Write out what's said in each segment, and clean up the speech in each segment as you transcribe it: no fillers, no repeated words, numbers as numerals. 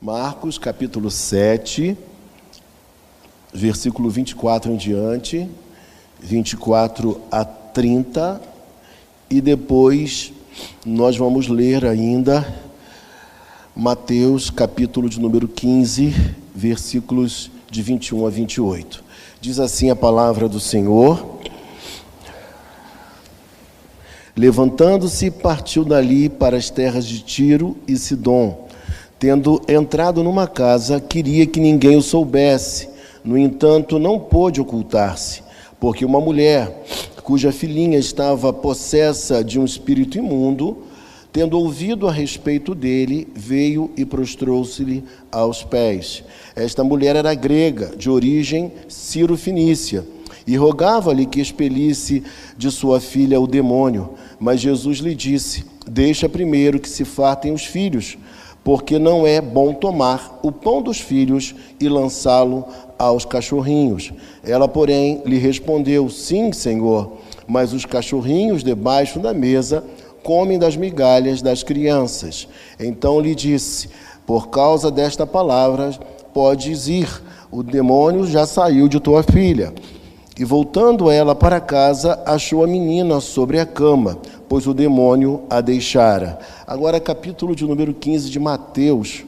Marcos, capítulo 7, versículo 24 em diante, 24 a 30, e depois nós vamos ler ainda Mateus, capítulo de número 15, versículos de 21 a 28. Diz assim a palavra do Senhor: Levantando-se, partiu dali para as terras de Tiro e Sidom. Tendo entrado numa casa, queria que ninguém o soubesse. No entanto, não pôde ocultar-se, porque uma mulher, cuja filhinha estava possessa de um espírito imundo, tendo ouvido a respeito dele, veio e prostrou-se-lhe aos pés. Esta mulher era grega, de origem sírio-fenícia, e rogava-lhe que expelisse de sua filha o demônio. Mas Jesus lhe disse: Deixa primeiro que se fartem os filhos, porque não é bom tomar o pão dos filhos e lançá-lo aos cachorrinhos. Ela, porém, lhe respondeu: Sim, Senhor, mas os cachorrinhos debaixo da mesa comem das migalhas das crianças. Então lhe disse: Por causa desta palavra podes ir, o demônio já saiu de tua filha. E voltando ela para casa, achou a menina sobre a cama, pois o demônio a deixara. Agora, capítulo de número 15 de Mateus,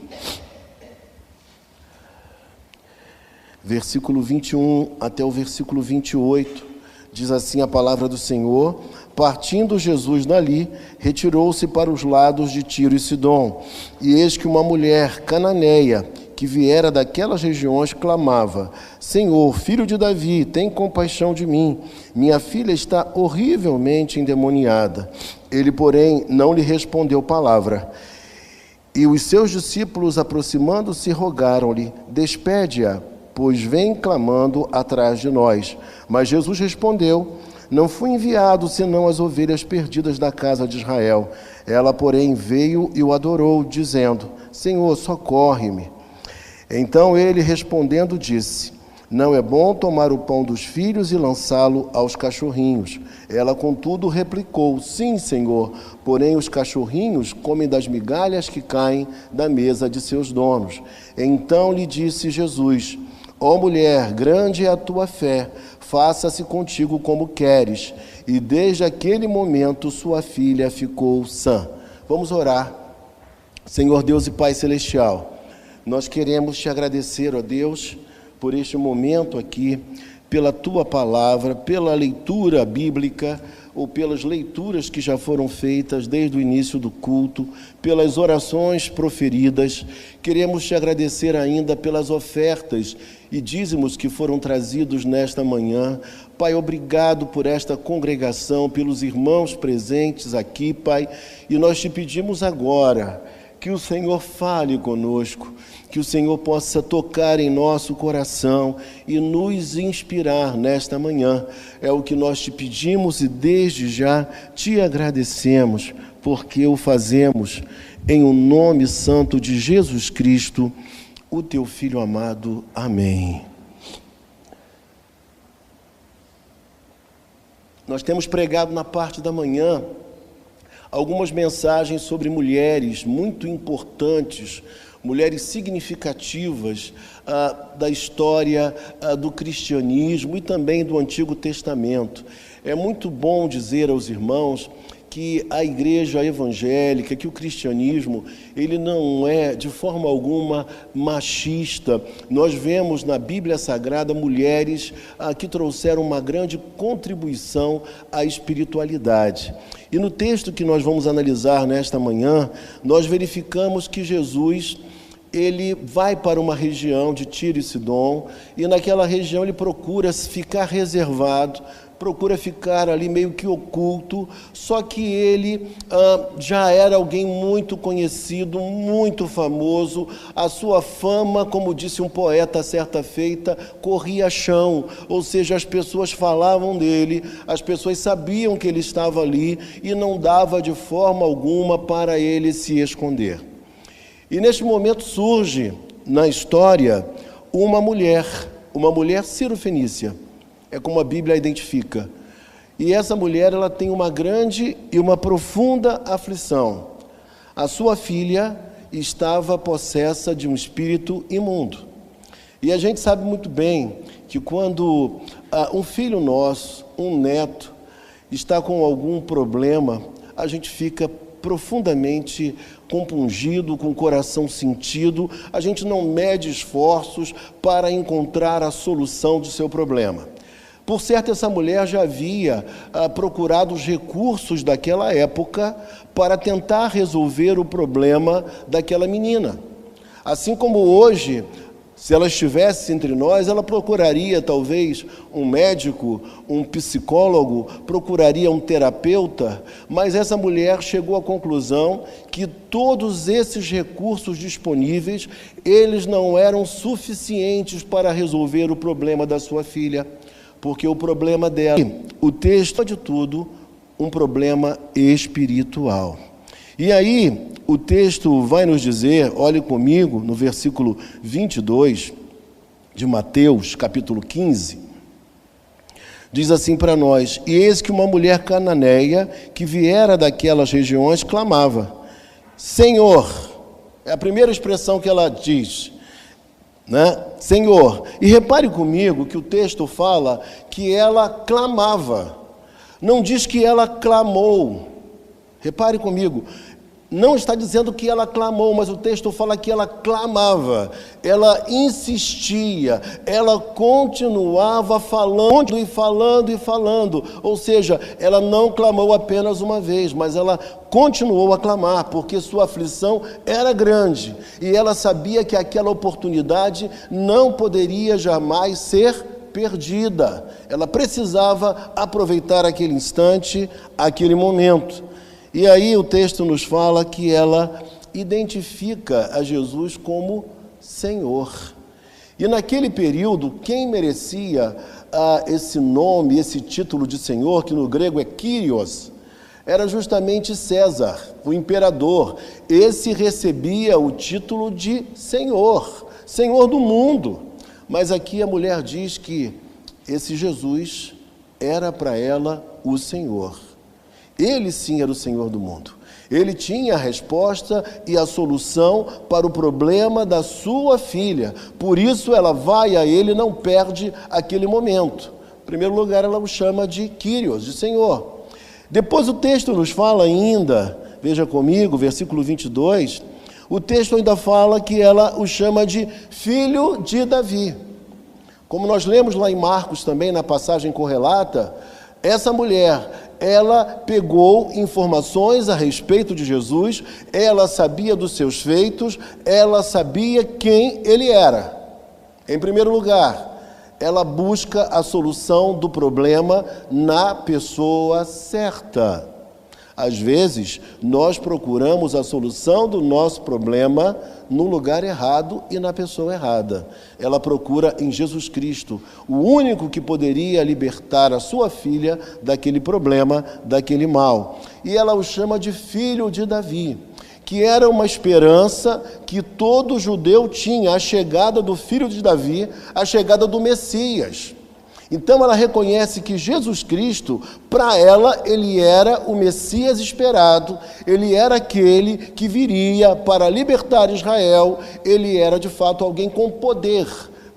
versículo 21 até o versículo 28, diz assim a palavra do Senhor: Partindo Jesus dali, retirou-se para os lados de Tiro e Sidom. E eis que uma mulher cananeia, que viera daquelas regiões, clamava: Senhor, filho de Davi, tem compaixão de mim. Minha filha está horrivelmente endemoniada. Ele, porém, não lhe respondeu palavra. E os seus discípulos, aproximando-se, rogaram-lhe: Despede-a, pois vem clamando atrás de nós. Mas Jesus respondeu: Não fui enviado senão as ovelhas perdidas da casa de Israel. Ela, porém, veio e o adorou, dizendo: Senhor, socorre-me. Então ele, respondendo, disse: Não é bom tomar o pão dos filhos e lançá-lo aos cachorrinhos. Ela, contudo, replicou: Sim, Senhor, porém os cachorrinhos comem das migalhas que caem da mesa de seus donos. Então lhe disse Jesus: Ó mulher, grande é a tua fé, faça-se contigo como queres. E desde aquele momento sua filha ficou sã. Vamos orar. Senhor Deus e Pai Celestial, nós queremos te agradecer, ó Deus, por este momento aqui, pela tua palavra, pela leitura bíblica, ou pelas leituras que já foram feitas desde o início do culto, pelas orações proferidas. Queremos te agradecer ainda pelas ofertas e dízimos que foram trazidos nesta manhã. Pai, obrigado por esta congregação, pelos irmãos presentes aqui, Pai, e nós te pedimos agora que o Senhor fale conosco, que o Senhor possa tocar em nosso coração e nos inspirar nesta manhã. É o que nós te pedimos e desde já te agradecemos, porque o fazemos em o nome santo de Jesus Cristo, o teu Filho amado. Amém. Nós temos pregado na parte da manhã algumas mensagens sobre mulheres muito importantes, mulheres significativas da história do cristianismo e também do Antigo Testamento. É muito bom dizer aos irmãos que a igreja evangélica, que o cristianismo, ele não é de forma alguma machista. Nós vemos na Bíblia Sagrada mulheres que trouxeram uma grande contribuição à espiritualidade. E no texto que nós vamos analisar nesta manhã, nós verificamos que Jesus, ele vai para uma região de Tiro e Sidom, e naquela região ele procura ficar reservado, procura ficar ali meio que oculto, só que ele já era alguém muito conhecido, muito famoso. A sua fama, como disse um poeta certa feita, corria chão, ou seja, as pessoas falavam dele, as pessoas sabiam que ele estava ali e não dava de forma alguma para ele se esconder. E neste momento surge na história uma mulher sírio-fenícia. É como a Bíblia a identifica. E essa mulher, ela tem uma grande e uma profunda aflição. A sua filha estava possessa de um espírito imundo. E a gente sabe muito bem que quando um filho nosso, um neto, está com algum problema, a gente fica profundamente compungido, com o coração sentido, a gente não mede esforços para encontrar a solução do seu problema. Por certo, essa mulher já havia procurado os recursos daquela época para tentar resolver o problema daquela menina. Assim como hoje, se ela estivesse entre nós, ela procuraria talvez um médico, um psicólogo, procuraria um terapeuta, mas essa mulher chegou à conclusão que todos esses recursos disponíveis, eles não eram suficientes para resolver o problema da sua filha, porque o problema dela, o texto de tudo, um problema espiritual. E aí, o texto vai nos dizer, olhe comigo, no versículo 22 de Mateus, capítulo 15, diz assim para nós: E eis que uma mulher cananeia, que viera daquelas regiões, clamava, Senhor, é a primeira expressão que ela diz, né? Senhor. E repare comigo que o texto fala que ela clamava, não diz que ela clamou. Repare comigo, não está dizendo que ela clamou, mas o texto fala que ela clamava, ela insistia, ela continuava falando e falando e falando, ou seja, ela não clamou apenas uma vez, mas ela continuou a clamar, porque sua aflição era grande, e ela sabia que aquela oportunidade não poderia jamais ser perdida, ela precisava aproveitar aquele instante, aquele momento. E aí o texto nos fala que ela identifica a Jesus como Senhor. E naquele período, quem merecia esse nome, esse título de Senhor, que no grego é Kyrios, era justamente César, o imperador. Esse recebia o título de Senhor, Senhor do mundo. Mas aqui a mulher diz que esse Jesus era para ela o Senhor. Ele sim era o Senhor do mundo. Ele tinha a resposta e a solução para o problema da sua filha. Por isso ela vai a ele e não perde aquele momento. Em primeiro lugar, ela o chama de Kyrios, de Senhor. Depois o texto nos fala ainda, veja comigo, versículo 22, o texto ainda fala que ela o chama de Filho de Davi. Como nós lemos lá em Marcos também, na passagem correlata, essa mulher, ela pegou informações a respeito de Jesus, ela sabia dos seus feitos, ela sabia quem ele era. Em primeiro lugar, ela busca a solução do problema na pessoa certa. Às vezes, nós procuramos a solução do nosso problema no lugar errado e na pessoa errada. Ela procura em Jesus Cristo, o único que poderia libertar a sua filha daquele problema, daquele mal. E ela o chama de Filho de Davi, que era uma esperança que todo judeu tinha, a chegada do Filho de Davi, a chegada do Messias. Então ela reconhece que Jesus Cristo, para ela, ele era o Messias esperado, ele era aquele que viria para libertar Israel, ele era de fato alguém com poder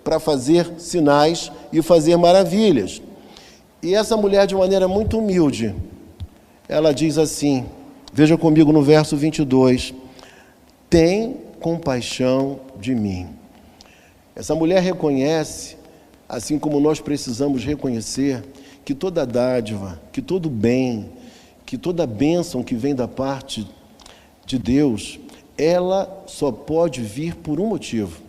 para fazer sinais e fazer maravilhas. E essa mulher, de maneira muito humilde, ela diz assim, veja comigo no verso 22, tem compaixão de mim. Essa mulher reconhece, assim como nós precisamos reconhecer que toda dádiva, que todo bem, que toda bênção que vem da parte de Deus, ela só pode vir por um motivo,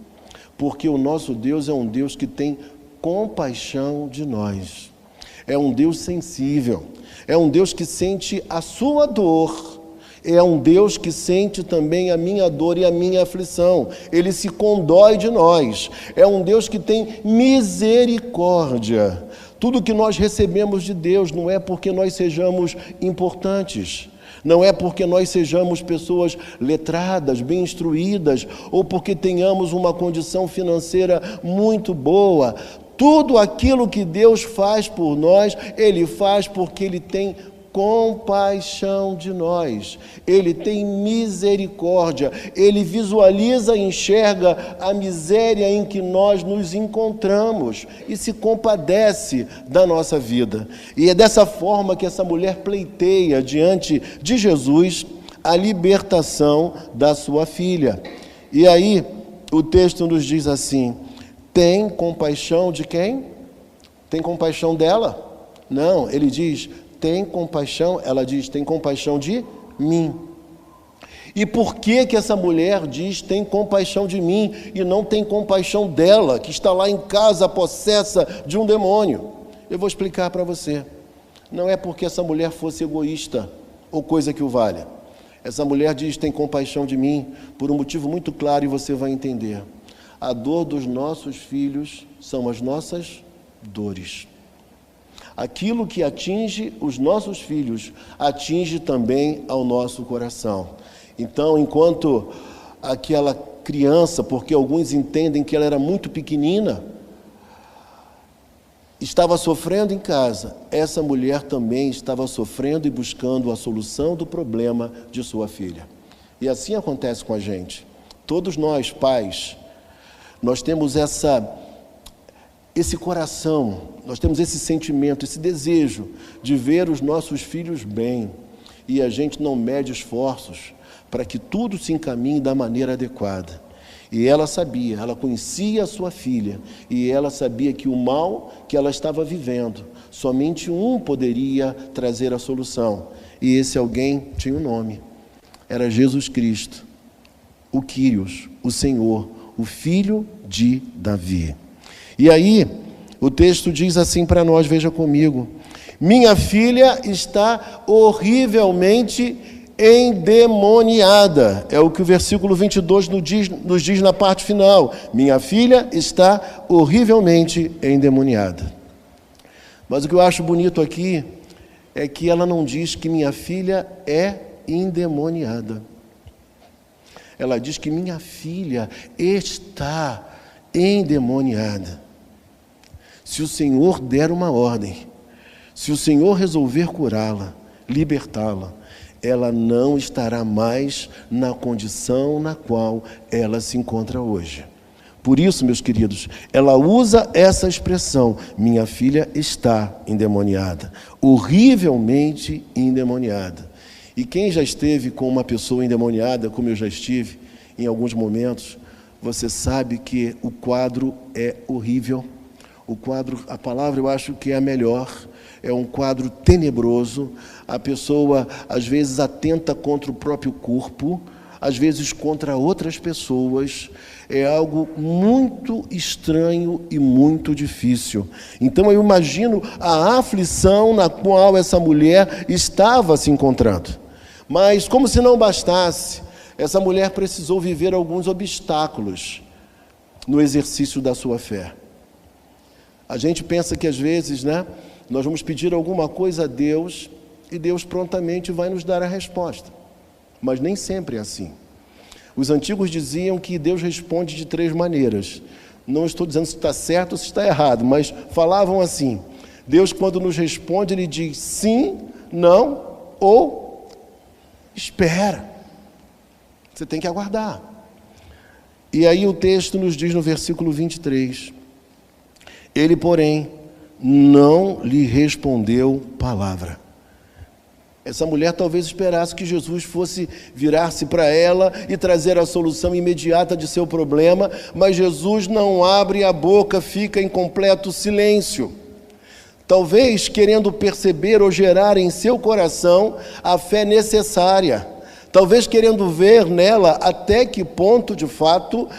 porque o nosso Deus é um Deus que tem compaixão de nós, é um Deus sensível, é um Deus que sente a sua dor, é um Deus que sente também a minha dor e a minha aflição. Ele se condói de nós. É um Deus que tem misericórdia. Tudo que nós recebemos de Deus não é porque nós sejamos importantes, não é porque nós sejamos pessoas letradas, bem instruídas, ou porque tenhamos uma condição financeira muito boa. Tudo aquilo que Deus faz por nós, Ele faz porque Ele tem compaixão de nós, Ele tem misericórdia, Ele visualiza e enxerga a miséria em que nós nos encontramos e se compadece da nossa vida. E é dessa forma que essa mulher pleiteia diante de Jesus a libertação da sua filha. E aí o texto nos diz assim: tem compaixão de quem? Tem compaixão dela? Não, ele diz, tem compaixão, ela diz, tem compaixão de mim. E por que que essa mulher diz, tem compaixão de mim, e não tem compaixão dela, que está lá em casa possessa de um demônio? Eu vou explicar para você. Não é porque essa mulher fosse egoísta, ou coisa que o valha. Essa mulher diz, tem compaixão de mim, por um motivo muito claro, e você vai entender. A dor dos nossos filhos são as nossas dores. Aquilo que atinge os nossos filhos, atinge também ao nosso coração. Então, enquanto aquela criança, porque alguns entendem que ela era muito pequenina, estava sofrendo em casa, essa mulher também estava sofrendo e buscando a solução do problema de sua filha. E assim acontece com a gente. Todos nós, pais, nós temos esse coração, nós temos esse sentimento, esse desejo de ver os nossos filhos bem, e a gente não mede esforços para que tudo se encaminhe da maneira adequada. E ela sabia, ela conhecia a sua filha, e ela sabia que o mal que ela estava vivendo, somente um poderia trazer a solução, e esse alguém tinha um nome, era Jesus Cristo, o Quírios, o Senhor, o Filho de Davi. E aí, o texto diz assim para nós, veja comigo: minha filha está horrivelmente endemoniada. É o que o versículo 22 nos diz na parte final. Minha filha está horrivelmente endemoniada. Mas o que eu acho bonito aqui é que ela não diz que minha filha é endemoniada. Ela diz que minha filha está endemoniada. Se o Senhor der uma ordem, se o Senhor resolver curá-la, libertá-la, ela não estará mais na condição na qual ela se encontra hoje. Por isso, meus queridos, ela usa essa expressão, minha filha está endemoniada, horrivelmente endemoniada. E quem já esteve com uma pessoa endemoniada, como eu já estive, em alguns momentos, você sabe que o quadro é horrível. O quadro, a palavra eu acho que é a melhor, é um quadro tenebroso. A pessoa, às vezes, atenta contra o próprio corpo, às vezes contra outras pessoas. É algo muito estranho e muito difícil. Então, eu imagino a aflição na qual essa mulher estava se encontrando. Mas, como se não bastasse, essa mulher precisou viver alguns obstáculos no exercício da sua fé. A gente pensa que às vezes, nós vamos pedir alguma coisa a Deus e Deus prontamente vai nos dar a resposta. Mas nem sempre é assim. Os antigos diziam que Deus responde de 3 maneiras. Não estou dizendo se está certo ou se está errado, mas falavam assim. Deus, quando nos responde, Ele diz sim, não ou espera. Você tem que aguardar. E aí o texto nos diz no versículo 23... Ele, porém, não lhe respondeu palavra. Essa mulher talvez esperasse que Jesus fosse virar-se para ela e trazer a solução imediata de seu problema, mas Jesus não abre a boca, fica em completo silêncio. Talvez querendo perceber ou gerar em seu coração a fé necessária. Talvez querendo ver nela até que ponto, de fato,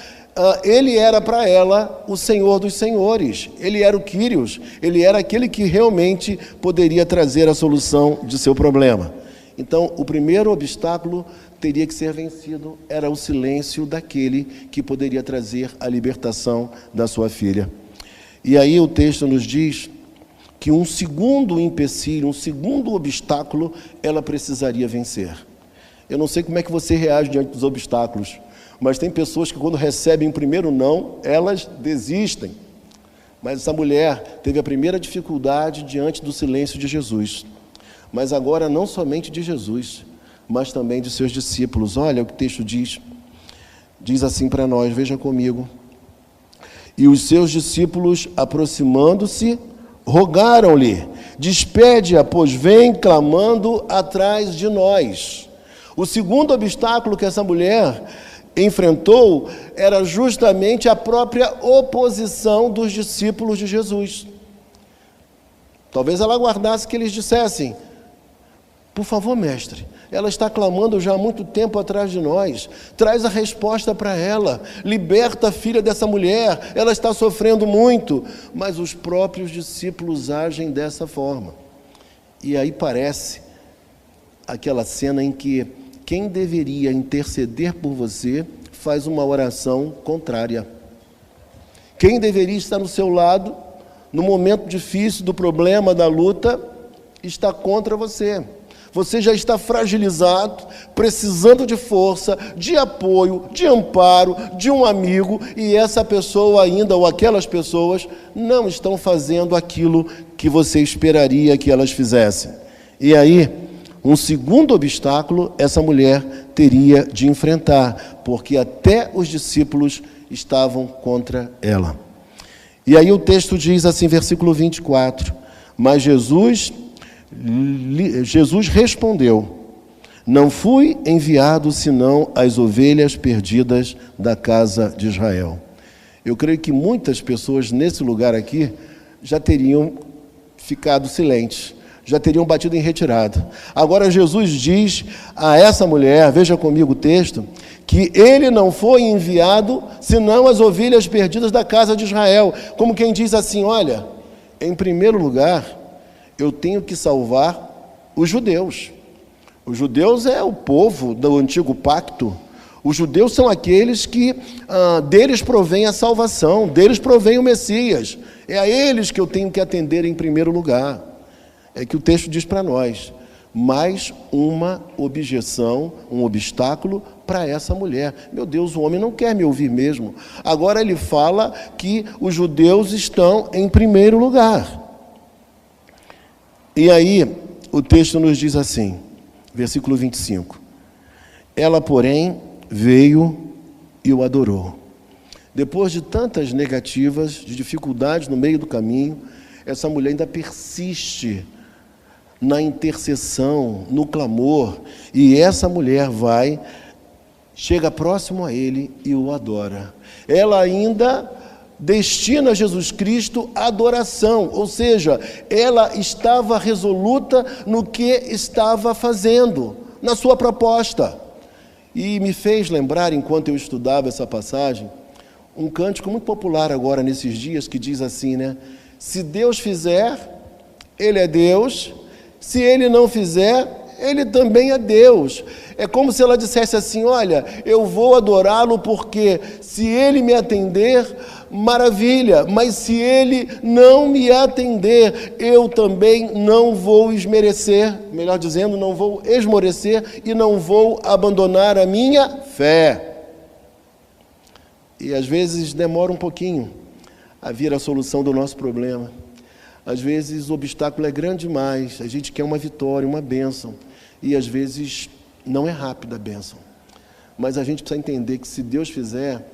ele era para ela o Senhor dos Senhores, ele era o Quírios, ele era aquele que realmente poderia trazer a solução de seu problema. Então, o primeiro obstáculo teria que ser vencido, era o silêncio daquele que poderia trazer a libertação da sua filha. E aí o texto nos diz que um segundo empecilho, um segundo obstáculo, ela precisaria vencer. Eu não sei como é que você reage diante dos obstáculos, mas tem pessoas que quando recebem o primeiro não, elas desistem. Mas essa mulher teve a primeira dificuldade diante do silêncio de Jesus. mas agora não somente de Jesus, mas também de seus discípulos. Olha o que o texto diz. Diz assim para nós, veja comigo. E os seus discípulos, aproximando-se, rogaram-lhe: despede-a, pois vem clamando atrás de nós. O segundo obstáculo que essa mulher enfrentou era justamente a própria oposição dos discípulos de Jesus. Talvez ela aguardasse que eles dissessem: por favor, mestre, ela está clamando já há muito tempo atrás de nós, traz a resposta para ela, liberta a filha dessa mulher, ela está sofrendo muito. Mas os próprios discípulos agem dessa forma. E aí parece aquela cena em que quem deveria interceder por você faz uma oração contrária. Quem deveria estar no seu lado, no momento difícil do problema, da luta, está contra você. Você já está fragilizado, precisando de força, de apoio, de amparo, de um amigo, e essa pessoa ainda, ou aquelas pessoas, não estão fazendo aquilo que você esperaria que elas fizessem. E aí, um segundo obstáculo, essa mulher teria de enfrentar, porque até os discípulos estavam contra ela. E aí o texto diz assim, versículo 24, mas Jesus respondeu: não fui enviado senão às ovelhas perdidas da casa de Israel. Eu creio que muitas pessoas nesse lugar aqui já teriam ficado silentes, já teriam batido em retirada. Agora Jesus diz a essa mulher, veja comigo o texto, que ele não foi enviado senão às ovelhas perdidas da casa de Israel. Como quem diz assim: olha, em primeiro lugar, eu tenho que salvar os judeus. Os judeus é o povo do antigo pacto. Os judeus são aqueles que deles provém a salvação, deles provém o Messias. É a eles que eu tenho que atender em primeiro lugar. É que o texto diz para nós. Mais uma objeção, um obstáculo para essa mulher. Meu Deus, o homem não quer me ouvir mesmo. Agora ele fala que os judeus estão em primeiro lugar. E aí, o texto nos diz assim, versículo 25. Ela, porém, veio e o adorou. Depois de tantas negativas, de dificuldades no meio do caminho, essa mulher ainda persiste na intercessão, no clamor, e essa mulher chega próximo a ele e o adora. Ela ainda destina a Jesus Cristo a adoração, ou seja, ela estava resoluta no que estava fazendo, na sua proposta. E me fez lembrar, enquanto eu estudava essa passagem, um cântico muito popular agora nesses dias, que diz assim, né? Se Deus fizer, Ele é Deus. Se Ele não fizer, Ele também é Deus. É como se ela dissesse assim: olha, eu vou adorá-lo porque se Ele me atender, maravilha, mas se Ele não me atender, eu também não vou esmerecer, melhor dizendo, não vou esmorecer e não vou abandonar a minha fé. E às vezes demora um pouquinho a vir a solução do nosso problema. Às vezes o obstáculo é grande demais, a gente quer uma vitória, uma bênção, e às vezes não é rápida a bênção. Mas a gente precisa entender que se Deus fizer,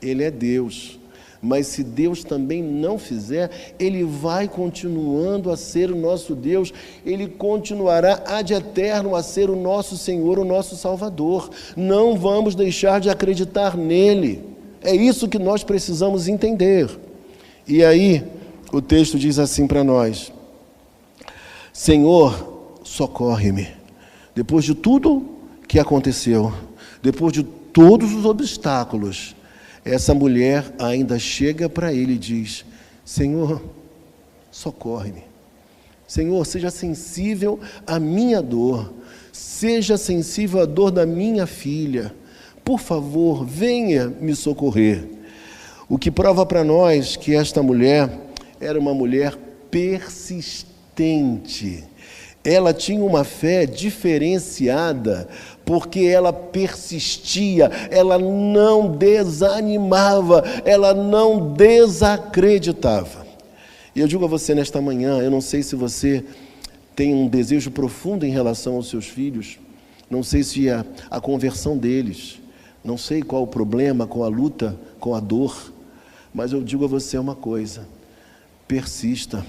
Ele é Deus. Mas se Deus também não fizer, Ele vai continuando a ser o nosso Deus, Ele continuará ad eterno a ser o nosso Senhor, o nosso Salvador. Não vamos deixar de acreditar nele. É isso que nós precisamos entender. E aí, o texto diz assim para nós: Senhor, socorre-me. Depois de tudo que aconteceu, depois de todos os obstáculos, essa mulher ainda chega para ele e diz: Senhor, socorre-me. Senhor, seja sensível à minha dor, seja sensível à dor da minha filha. Por favor, venha me socorrer. O que prova para nós que esta mulher era uma mulher persistente. Ela tinha uma fé diferenciada, porque ela persistia, ela não desanimava, ela não desacreditava. E eu digo a você nesta manhã, eu não sei se você tem um desejo profundo em relação aos seus filhos. Não sei se é a conversão deles, não sei qual o problema, qual a luta, qual a dor, mas eu digo a você uma coisa: persista,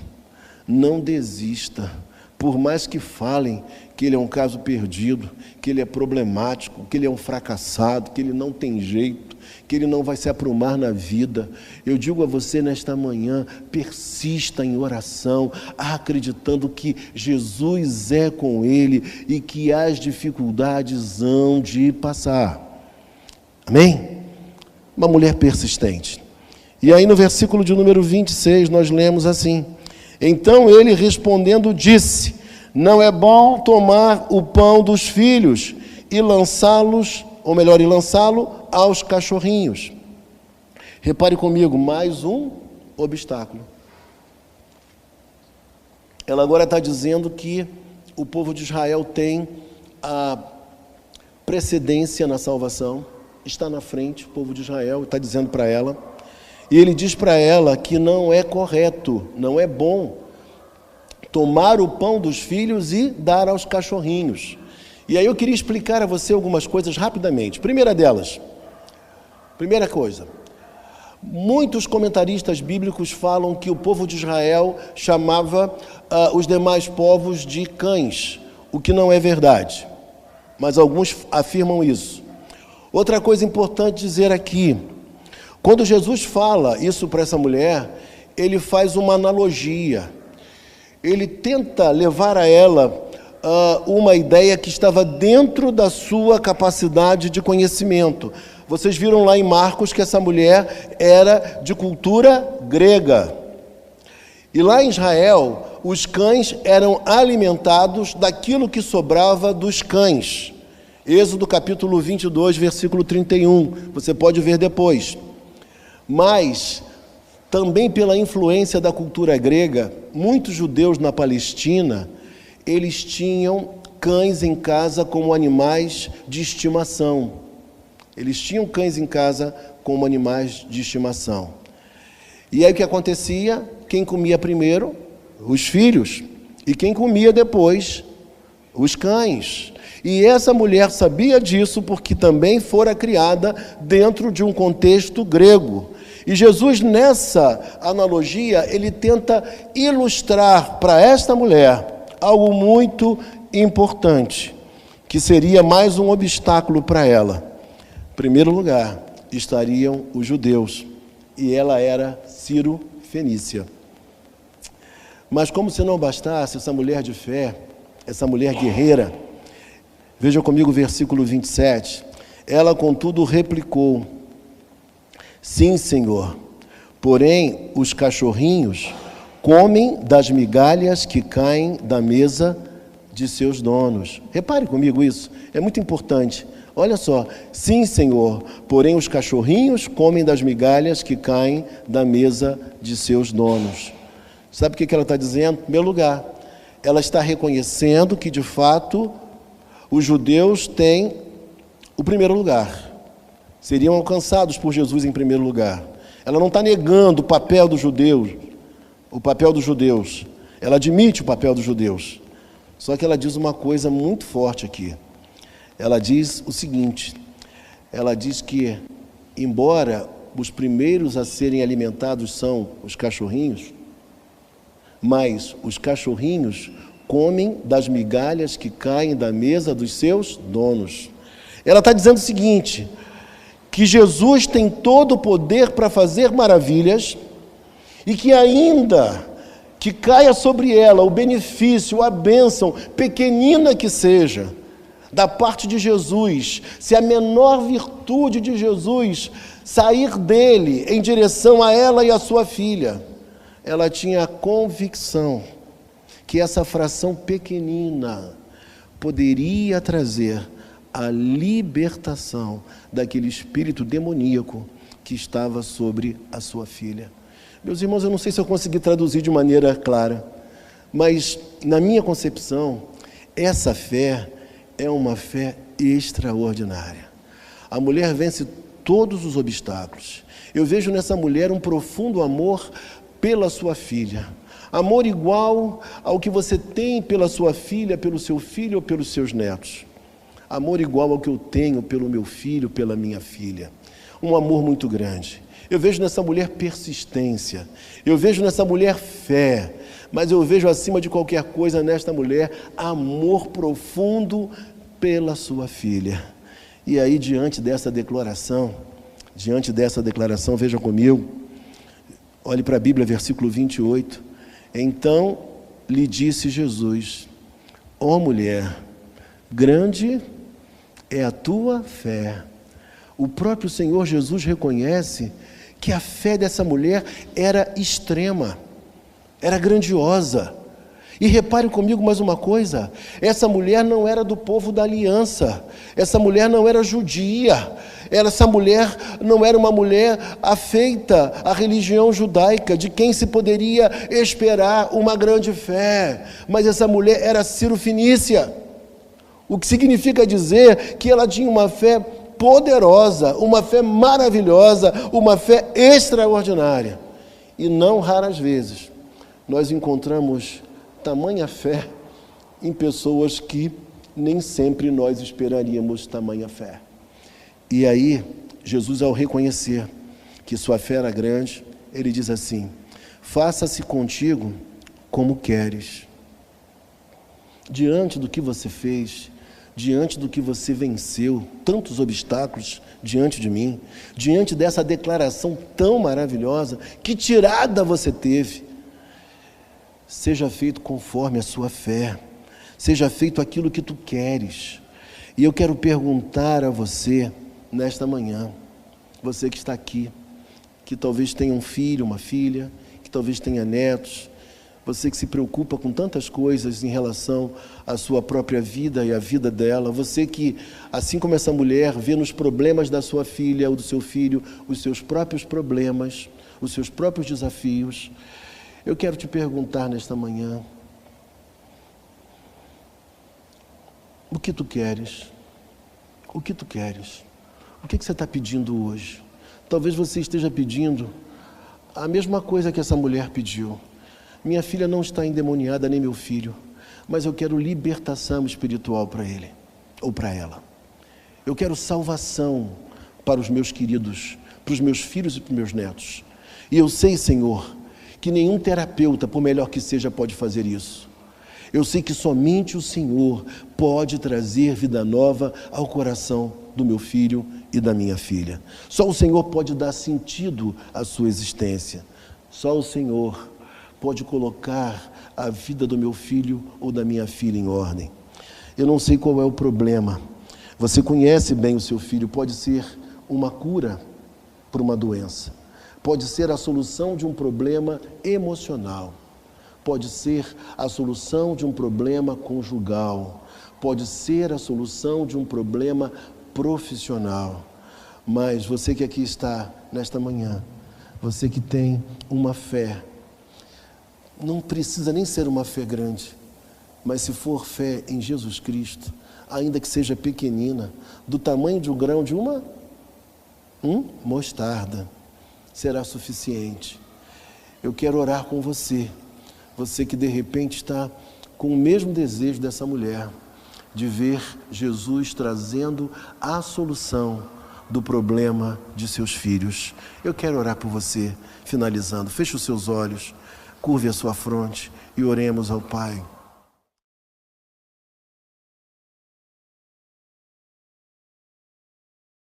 não desista, por mais que falem que ele é um caso perdido, que ele é problemático, que ele é um fracassado, que ele não tem jeito, que ele não vai se aprumar na vida. Eu digo a você nesta manhã: persista em oração, acreditando que Jesus é com ele e que as dificuldades hão de passar. Amém? Uma mulher persistente. E aí no versículo de número 26 nós lemos assim: então ele respondendo disse: não é bom tomar o pão dos filhos e lançá-los, ou melhor, e lançá-lo aos cachorrinhos. Repare comigo, mais um obstáculo. Ela agora está dizendo que o povo de Israel tem a precedência na salvação, está na frente, o povo de Israel, está dizendo para ela, e ele diz para ela que não é correto, não é bom tomar o pão dos filhos e dar aos cachorrinhos. E aí eu queria explicar a você algumas coisas rapidamente. Primeira coisa, muitos comentaristas bíblicos falam que o povo de Israel chamava os demais povos de cães, o que não é verdade, mas alguns afirmam isso. Outra coisa importante dizer aqui: quando Jesus fala isso para essa mulher, ele faz uma analogia, ele tenta levar a ela uma ideia que estava dentro da sua capacidade de conhecimento. Vocês viram lá em Marcos que essa mulher era de cultura grega. E lá em Israel, os cães eram alimentados daquilo que sobrava dos cães. Êxodo capítulo 22, versículo 31. Você pode ver depois. Mas, também pela influência da cultura grega, muitos judeus na Palestina, eles tinham cães em casa como animais de estimação. Eles tinham cães em casa como animais de estimação. E aí o que acontecia? Quem comia primeiro? Os filhos. E quem comia depois? Os cães. E essa mulher sabia disso porque também fora criada dentro de um contexto grego. E Jesus, nessa analogia, ele tenta ilustrar para esta mulher algo muito importante, que seria mais um obstáculo para ela. Em primeiro lugar, estariam os judeus, e ela era Ciro-fenícia. Mas como se não bastasse, essa mulher de fé, essa mulher guerreira, veja comigo o versículo 27, ela contudo replicou: sim, Senhor, porém os cachorrinhos comem das migalhas que caem da mesa de seus donos. Repare comigo isso, é muito importante. Olha só, sim, Senhor, porém os cachorrinhos comem das migalhas que caem da mesa de seus donos. Sabe o que ela está dizendo? Em primeiro lugar, ela está reconhecendo que, de fato, os judeus têm o primeiro lugar. Seriam alcançados por Jesus em primeiro lugar. Ela não está negando o papel dos judeus, Ela admite o papel dos judeus. Só que ela diz uma coisa muito forte aqui. Ela diz o seguinte: ela diz que, embora os primeiros a serem alimentados são os cachorrinhos, mas os cachorrinhos comem das migalhas que caem da mesa dos seus donos. Ela está dizendo o seguinte: que Jesus tem todo o poder para fazer maravilhas e que ainda que caia sobre ela o benefício, a bênção, pequenina que seja, da parte de Jesus, se a menor virtude de Jesus sair dele em direção a ela e a sua filha, ela tinha a convicção que essa fração pequenina poderia trazer a libertação daquele espírito demoníaco que estava sobre a sua filha. Meus irmãos, eu não sei se eu consegui traduzir de maneira clara, mas na minha concepção, essa fé é uma fé extraordinária. A mulher vence todos os obstáculos. Eu vejo nessa mulher um profundo amor pela sua filha. Amor igual ao que você tem pela sua filha, pelo seu filho ou pelos seus netos. Amor igual ao que eu tenho pelo meu filho, pela minha filha. Um amor muito grande. Eu vejo nessa mulher persistência, eu vejo nessa mulher fé, mas eu vejo acima de qualquer coisa nesta mulher amor profundo pela sua filha. E aí, diante dessa declaração, veja comigo, olhe para a Bíblia, versículo 28. Então lhe disse Jesus: ó mulher, grande é a tua fé. O próprio Senhor Jesus reconhece que a fé dessa mulher era extrema, era grandiosa. E repare comigo mais uma coisa, essa mulher não era do povo da aliança, essa mulher não era judia, essa mulher não era uma mulher afeita à religião judaica, de quem se poderia esperar uma grande fé, mas essa mulher era cirofenícia, o que significa dizer que ela tinha uma fé poderosa, uma fé maravilhosa, uma fé extraordinária. E não raras vezes nós encontramos tamanha fé em pessoas que nem sempre nós esperaríamos tamanha fé. E aí, Jesus, ao reconhecer que sua fé era grande, ele diz assim: faça-se contigo como queres. Diante do que você fez, diante do que você venceu, tantos obstáculos diante de mim, diante dessa declaração tão maravilhosa, que tirada você teve, seja feito conforme a sua fé, seja feito aquilo que tu queres. E eu quero perguntar a você, nesta manhã, você que está aqui, que talvez tenha um filho, uma filha, que talvez tenha netos, você que se preocupa com tantas coisas em relação à sua própria vida e à vida dela, você que, assim como essa mulher, vê nos problemas da sua filha ou do seu filho, os seus próprios problemas, os seus próprios desafios, eu quero te perguntar nesta manhã, o que tu queres? O que tu queres? O que você está pedindo hoje? Talvez você esteja pedindo a mesma coisa que essa mulher pediu. Minha filha não está endemoniada, nem meu filho, mas eu quero libertação espiritual para ele, ou para ela. Eu quero salvação para os meus queridos, para os meus filhos e para os meus netos. E eu sei, Senhor, que nenhum terapeuta, por melhor que seja, pode fazer isso. Eu sei que somente o Senhor pode trazer vida nova ao coração do meu filho e da minha filha. Só o Senhor pode dar sentido à sua existência. Só o Senhor pode colocar a vida do meu filho ou da minha filha em ordem. Eu não sei qual é o problema. Você conhece bem o seu filho, pode ser uma cura para uma doença. Pode ser a solução de um problema emocional, pode ser a solução de um problema conjugal, pode ser a solução de um problema profissional. Mas você que aqui está nesta manhã, você que tem uma fé, não precisa nem ser uma fé grande, mas se for fé em Jesus Cristo, ainda que seja pequenina, do tamanho de um grão de uma mostarda, será suficiente. Eu quero orar com você, você que de repente está com o mesmo desejo dessa mulher, de ver Jesus trazendo a solução do problema de seus filhos. Eu quero orar por você, finalizando. Feche os seus olhos, curve a sua fronte e oremos ao Pai.